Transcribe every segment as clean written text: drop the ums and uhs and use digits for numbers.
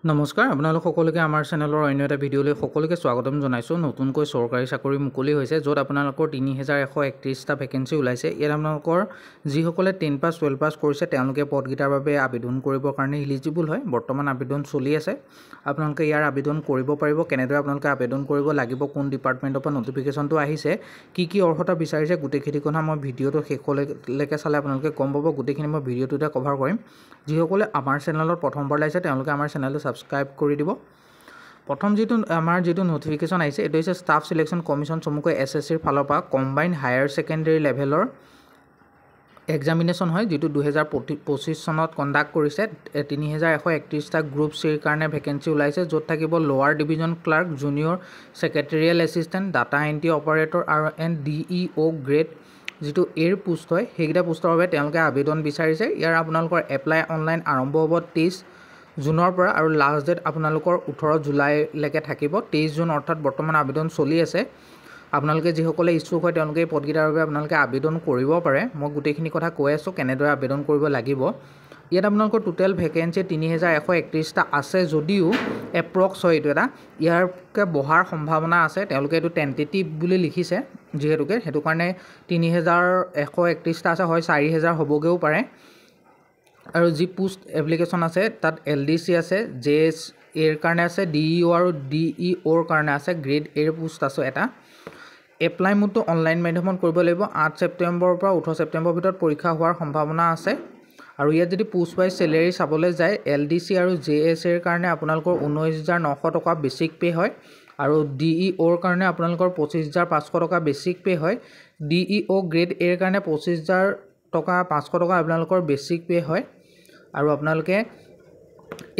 নমস্কাৰ আপোনালোক সকলোকে আমাৰ চেনেলৰ অন্য এটা ভিডিঅ'লৈ সকলোকে স্বাগতম জনাইছোঁ। নতুনকৈ চৰকাৰী চাকৰি মুকলি হৈছে, য'ত আপোনালোকৰ 3131টা ভেকেঞ্চি ওলাইছে। ইয়াত আপোনালোকৰ যিসকলে 10 পাছ 12 পাছ কৰিছে তেওঁলোকে পদকেইটাৰ বাবে আবেদন কৰিবৰ কাৰণে ইলিজিবল হয়। বৰ্তমান আবেদন চলি আছে। আপোনালোকে ইয়াৰ আবেদন কৰিব পাৰিব। কেনেদৰে আপোনালোকে আবেদন কৰিব লাগিব, কোন ডিপাৰ্টমেণ্টৰ পৰা নটিফিকেশ্যনটো আহিছে, কি অৰ্হতা বিচাৰিছে, গোটেইখিনি কথা মই ভিডিঅ'টো শেষলৈকে চালে আপোনালোকে গম পাব। গোটেইখিনি মই ভিডিঅ'টোতে কভাৰ কৰিম। যিসকলে আমাৰ চেনেলত প্ৰথমবাৰ লাগিছে তেওঁলোকে আমাৰ চেনেলটো সাবস্ক্ৰাইব কৰি দিব। প্ৰথম আমাৰ যিটো নটিফিকেশ্যন আহিছে এইটো হৈছে ষ্টাফ সিলেকশ্যন কমিশ্যন চমুকৈ SSCৰ ফালৰ পৰা কম্বাইণ্ড হায়াৰ ছেকেণ্ডেৰী লেভেলৰ এক্সামিনেশ্যন হয়, যিটো 2025 চনত কণ্ডাক্ট কৰিছে। 3131টা গ্ৰুপ চিৰ কাৰণে ভেকেঞ্চি ওলাইছে, য'ত থাকিব lower division clerk, junior secretariat assistant, data entry operator আৰু DEO গ্ৰেড যিটো এৰ পোষ্ট হয়, সেইকেইটা পোষ্টৰ বাবে তেওঁলোকে আবেদন বিচাৰিছে। ইয়াৰ আপোনালোকৰ এপ্লাই অনলাইন আৰম্ভ হ'ব 23 জুনৰ পৰা আৰু লাষ্ট ডেট আপোনালোকৰ 18 জুলাইলৈকে থাকিব। 23 জুন অৰ্থাৎ বৰ্তমান আবেদন চলি আছে। আপোনালোকে যিসকলে ইচ্ছুক হয় তেওঁলোকে এই পদকেইটাৰ বাবে আপোনালোকে আবেদন কৰিব পাৰে। মই গোটেইখিনি কথা কৈ আছোঁ কেনেদৰে আবেদন কৰিব লাগিব। ইয়াত আপোনালোকৰ টোটেল ভেকেঞ্চি 3131টা আছে, যদিও এপ্ৰক্স হয় এইটো এটা, ইয়াৰকে বঢ়াৰ সম্ভাৱনা আছে। তেওঁলোকে এইটো টেণ্টেটিভ বুলি লিখিছে যিহেতুকে, সেইটো কাৰণে 3131টা আছে, হয় 4000 হ'বগৈও পাৰে। আৰু যি পোষ্ট এপ্লিকেশ্যন আছে তাত LDC আছে, JS এৰ কাৰণে আছে, DEO আৰু DEOৰ কাৰণে আছে, গ্ৰেড এৰ পোষ্ট আছে এটা। এপ্লাই মোডটো অনলাইন মাধ্যমত কৰিব লাগিব। 8 ছেপ্টেম্বৰৰ পৰা 18 ছেপ্টেম্বৰৰ ভিতৰত পৰীক্ষা হোৱাৰ সম্ভাৱনা আছে। আৰু ইয়াত যদি পোষ্ট ৱাইজ চেলেৰি চাবলৈ যায়, LDC আৰু JS এৰ কাৰণে আপোনালোকৰ 19,900 টকা বেছিক পে' হয় আৰু DEOৰ কাৰণে আপোনালোকৰ 25,500 টকা বেছিক পে' হয়। DEO গ্ৰেড এৰ কাৰণে 25,500 টকা আপোনালোকৰ বেছিক পে' হয়। আৰু আপোনালোকে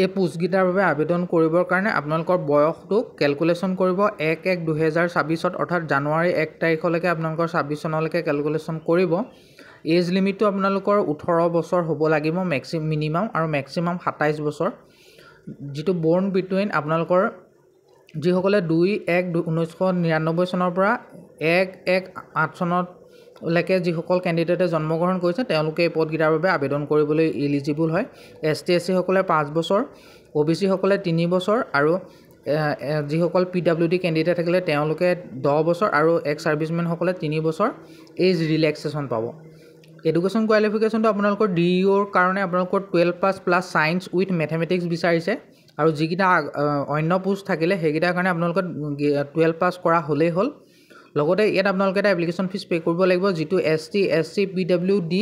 এই পোষ্টকেইটাৰ বাবে আবেদন কৰিবৰ কাৰণে আপোনালোকৰ বয়সটো কেলকুলেশ্যন কৰিব 1/1/2026 অৰ্থাৎ জানুৱাৰী 1 তাৰিখলৈকে আপোনালোকৰ 26 চনলৈকে কেলকুলেশ্যন কৰিব। এজ লিমিটটো আপোনালোকৰ 18 বছৰ হ'ব লাগিব মিনিমাম, আৰু মেক্সিমাম 27 বছৰ। যিটো বৰ্ণ বিটুইন আপোনালোকৰ যিসকলে 2/1/1999 চনৰ পৰা 1/1/8 চনলৈকে যিসকল কেণ্ডিডেটে জন্মগ্ৰহণ কৰিছে তেওঁলোকে এই পদকেইটাৰ বাবে আবেদন কৰিবলৈ ইলিজিবল হয়। ST SC সকলে 5 বছৰ, OBC সকলে 3 বছৰ, আৰু যিসকল PWD কেণ্ডিডেট থাকিলে তেওঁলোকে 10 বছৰ, আৰু এক্স ছাৰ্ভিচমেনসকলে 3 বছৰ এজ ৰিলেক্সেশ্যন পাব। এডুকেশ্যন কোৱালিফিকেশ্যনটো আপোনালোকৰ DEOৰ কাৰণে আপোনালোকৰ 12 পাছ প্লাছ ছায়েন্স উইথ মেথমেটিক্স বিচাৰিছে, আৰু যিকেইটা অন্য পোষ্ট থাকিলে সেইকেইটাৰ কাৰণে আপোনালোকে 12 পাছ কৰা হ'লেই হ'ল। লগতে ইয়াত আপোনালোকে এটা এপ্লিকেশ্যন ফিজ পে' কৰিব লাগিব, যিটো ST SC PWD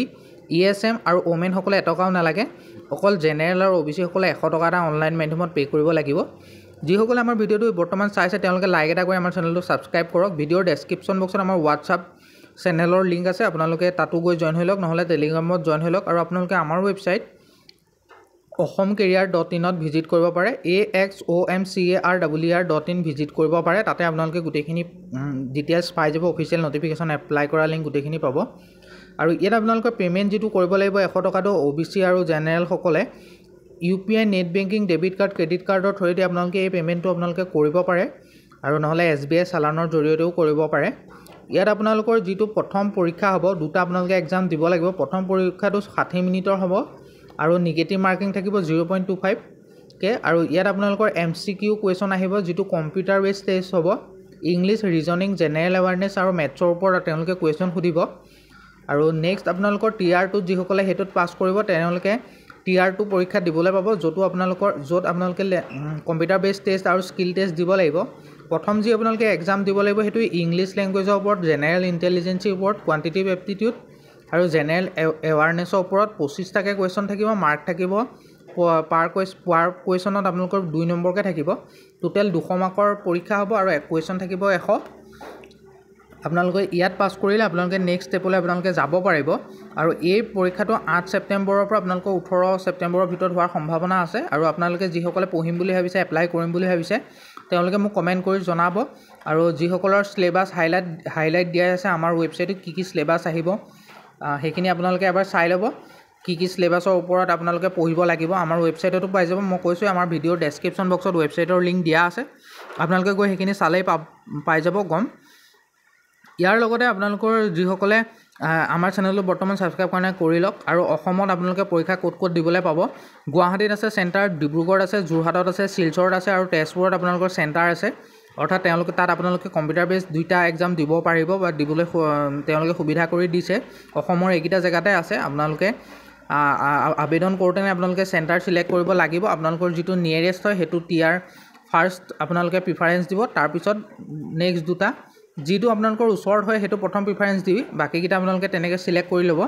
ESM আৰু ওমেন সকলে এটকাও নালাগে। অকল জেনেৰেল আৰু OBC সকলে 100 টকা এটা অনলাইন মাধ্যমত পে' কৰিব লাগিব। যিসকলে আমাৰ ভিডিঅ'টো বৰ্তমান চাইছে তেওঁলোকে লাইক এটা কৰি আমাৰ চেনেলটো ছাবস্ক্ৰাইব কৰক। ভিডিঅ'ৰ ডেছক্ৰিপশ্যন বক্সত আমাৰ হোৱাটছআপ চেনেলৰ লিংক আছে, আপোনালোকে তাতো গৈ জইন হৈ লওক, নহ'লে টেলিগ্ৰামত জইন হৈ লওক। আৰু আপোনালোকে আমাৰ ৱেবছাইট ahomcareer.in ভিজিট কৰিব পাৰে, AXOMCARER.in ভিজিট কৰিব পাৰে। তাতে আপোনালোকে গোটেইখিনি ডিটেইলছ পাই যাব, অফিচিয়েল নটিফিকেশ্যন এপ্লাই কৰা লিংক গোটেইখিনি পাব। আৰু ইয়াত আপোনালোকৰ পে'মেণ্ট যিটো কৰিব লাগিব 100 টকাটো OBC আৰু জেনেৰেলসকলে UPI net banking, debit card, credit কাৰ্ডৰ থ্ৰুৱেদি আপোনালোকে এই পে'মেণ্টটো আপোনালোকে কৰিব পাৰে, আৰু নহ'লে SBI চালানৰ জৰিয়তেও কৰিব পাৰে। ইয়াত আপোনালোকৰ যিটো প্ৰথম পৰীক্ষা হ'ব, দুটা আপোনালোকে এক্সাম দিব লাগিব। প্ৰথম পৰীক্ষাটো 60 মিনিটৰ হ'ব আৰু নিগেটিভ মাৰ্কিং থাকিব 0.25 আৰু ইয়াত আপোনালোকৰ MCQ কুৱেশ্যন আহিব, যিটো কম্পিউটাৰ বেছড টেষ্ট হ'ব। ইংলিছ, ৰিজনিং, জেনেৰেল এৱাৰনেছ আৰু মেথছৰ ওপৰত তেওঁলোকে কুৱেশ্যন সুধিব। আৰু নেক্সট আপোনালোকৰ Tier 2 যিসকলে সেইটোত পাছ কৰিব তেওঁলোকে Tier 2 পৰীক্ষা দিবলৈ পাব, য'ত আপোনালোকে কম্পিউটাৰ বেছড টেষ্ট আৰু স্কিল টেষ্ট দিব লাগিব। প্ৰথম যি আপোনালোকে এক্সাম দিব লাগিব সেইটো ইংলিছ লেংগুৱেজৰ ওপৰত, জেনেৰেল ইণ্টেলিজেন্সিৰ ওপৰত, কোৱান্টিটিভ এপ্টিটিউড আৰু জেনেৰেল এৱাৰনেছৰ ওপৰত 25টাকৈ কুৱেশ্যন থাকিব। মাৰ্ক থাকিব পাৰ কুৱেশ্যনত আপোনালোকৰ 2 নম্বৰকৈ থাকিব। টোটেল 200 মাৰ্কৰ পৰীক্ষা হ'ব আৰু কুৱেশ্যন থাকিব 100। আপোনালোকে ইয়াত পাছ কৰিলে আপোনালোকে নেক্সট ষ্টেপলৈ আপোনালোকে যাব পাৰিব। আৰু এই পৰীক্ষাটো 8 ছেপ্টেম্বৰৰ পৰা আপোনালোকৰ 18 ছেপ্টেম্বৰৰ ভিতৰত হোৱাৰ সম্ভাৱনা আছে। আৰু আপোনালোকে যিসকলে পঢ়িম বুলি ভাবিছে, এপ্লাই কৰিম বুলি ভাবিছে তেওঁলোকে মোক কমেণ্ট কৰি জনাব। আৰু যিসকলৰ চিলেবাছ হাইলাইট দিয়া আছে আমাৰ ৱেবছাইটত কি চিলেবাছ আহিব সেইখিনি আপোনালোকে এবাৰ চাই ল'ব। কি চিলেবাছৰ ওপৰত আপোনালোকে পঢ়িব লাগিব আমাৰ ৱেবছাইটতো পাই যাব। মই কৈছোঁ আমাৰ ভিডিঅ'ৰ ডেছক্ৰিপশ্যন বক্সত ৱেবছাইটৰ লিংক দিয়া আছে, আপোনালোকে গৈ সেইখিনি চালেই পাই যাব গম। ইয়াৰ লগতে আপোনালোকৰ যিসকলে আমাৰ চেনেলটো বৰ্তমান ছাবস্ক্ৰাইব কৰা নাই কৰি লওক আৰু অসমত আপোনালোকে পৰীক্ষা ক'ত ক'ত দিবলৈ পাব গুৱাহাটীত আছে চেণ্টাৰ ডিব্ৰুগড়ত আছে যোৰহাটত আছে শিলচৰত আছে আৰু তেজপুৰত আপোনালোকৰ চেণ্টাৰ আছে অৰ্থাৎ তেওঁলোকে তাত আপোনালোকে কম্পিউটাৰ বেছ দুইটা এক্সাম দিব পাৰিব বা দিবলৈ তেওঁলোকে সুবিধা কৰি দিছে অসমৰ এইকেইটা জেগাতে আছে আপোনালোকে আবেদন কৰোঁতেনে আপোনালোকে চেণ্টাৰ চিলেক্ট কৰিব লাগিব আপোনালোকৰ যিটো নিয়েৰেষ্ট হয় সেইটো টিয়াৰ ফাৰ্ষ্ট আপোনালোকে প্ৰিফাৰেঞ্চ দিব তাৰপিছত নেক্সট দুটা যিটো আপোনালোকৰ ওচৰত হয় সেইটো প্ৰথম প্ৰিফাৰেঞ্চ দি বাকীকেইটা আপোনালোকে তেনেকৈ চিলেক্ট কৰি ল'ব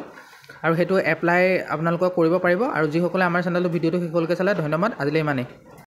আৰু সেইটো এপ্লাই আপোনালোকে কৰিব পাৰিব আৰু যিসকলে আমাৰ চেনেলটো ভিডিঅ'টো শেষলৈকে চালে ধন্যবাদ আজিলৈ ইমানেই